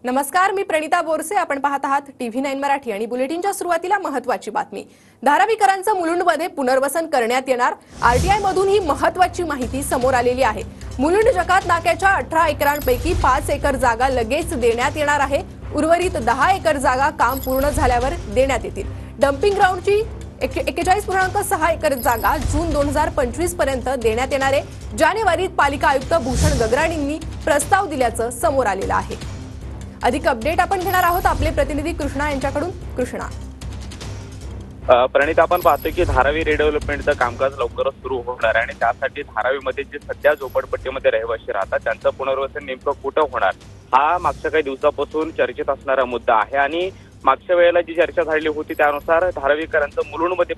नमस्कार, मी प्रणिता बोरसे. आपण पाहत आहात TV9 मराठी आणि बुलेटिनच्या सुरुवातीला महत्त्वाची बातमी. धारावीकरांचं मुलुंडमध्ये पुनर्वसन करण्यात येणार. आरटीआय मधून ही महत्त्वाची माहिती समोर आलेली आहे. मुलुंड जकात नाक्याच्या 18 एकरांपैकी 5 एकर जागा लगेच देण्यात येणार आहे. उर्वरित 10 एकर जागा काम पूर्ण झाल्यावर देण्यात येतील. डम्पिंग ग्राउंडची 41.6 एकर जागा जून 2025 पर्यंत देण्यात येणार आहे. जानेवारीत पालिका आयुक्त भूषण गगराणींनी प्रस्ताव दिल्याचं समोर आलेलं आहे. अधिक अपडेट आपण घेणार आहोत आपले प्रतिनिधी कृष्णा यांच्याकडून. कृष्णा, प्रणित, आपण पाहतोय की धारावी रिडेव्हलपमेंटचं कामकाज लवकरच सुरू होणार आहे आणि त्यासाठी धारावीमध्ये जे सध्या झोपडपट्टीमध्ये रहिवासी राहतात त्यांचं पुनर्वसन नेमकं कुठं होणार हा मागच्या काही दिवसापासून चर्चेत असणारा मुद्दा आहे. आणि मागच्या वेळेला जी चर्चा झालेली होती त्यानुसार धारावीकरांचं मुलुंडमध्ये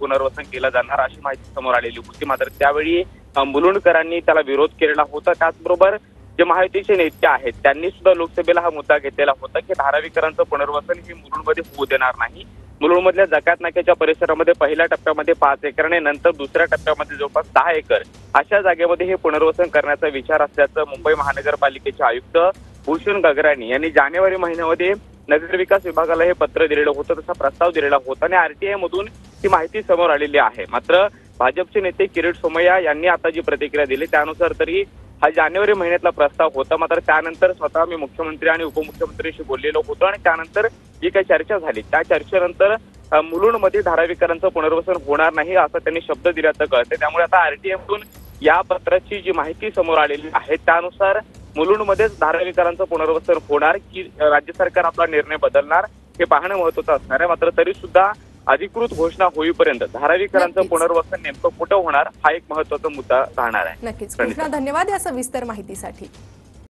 पुनर्वसन केलं जाणार अशी माहिती समोर आलेली होती. मात्र त्यावेळी मुलुंडकरांनी त्याला विरोध केलेला होता. त्याचबरोबर जे महायुतीचे नेते आहेत त्यांनी सुद्धा लोकसभेला हा मुद्दा घेतलेला होता की धारावीकरांचं पुनर्वसन हे मुलुंडमध्ये होऊ देणार नाही. मुलुंडमधल्या जकात नाक्याच्या परिसरामध्ये पहिल्या टप्प्यामध्ये 5 एकर आणि नंतर दुसऱ्या टप्प्यामध्ये जवळपास 10 एकर अशा जागेमध्ये हे पुनर्वसन करण्याचा विचार असल्याचं मुंबई महानगरपालिकेचे आयुक्त भूषण गगराणी यांनी जानेवारी महिन्यामध्ये नगरविकास विभागाला हे पत्र दिलेलं होतं, तसा प्रस्ताव दिलेला होता आणि आरटीआय मधून ही माहिती समोर आलेली आहे. मात्र भाजपचे नेते किरीट सोमय्या यांनी आता जी प्रतिक्रिया दिली त्यानुसार तरी हा जानेवारी महिन्यातला प्रस्ताव होता. मात्र त्यानंतर स्वतः मी मुख्यमंत्री आणि उपमुख्यमंत्र्यांशी बोललेलो होतो आणि त्यानंतर जी काही चर्चा झाली त्या चर्चेनंतर मुलुंडमध्ये धारावीकरांचं पुनर्वसन होणार नाही असं त्यांनी शब्द दिल्याचं कळतंय. त्यामुळे आता आरटीआय मधून या पत्राची जी माहिती समोर आलेली आहे त्यानुसार मुलुंडमध्येच धारावीकरांचं पुनर्वसन होणार की राज्य सरकार आपला निर्णय बदलणार हे पाहणं महत्त्वाचं असणार आहे. मात्र तरी सुद्धा अधिकृत घोषणा होईपर्यंत धारावीकरांचं पुनर्वसन नेमकं कुठं होणार हा एक महत्त्वाचा मुद्दा राहणार आहे. नक्कीच कृष्णा, धन्यवाद या सविस्तर माहितीसाठी.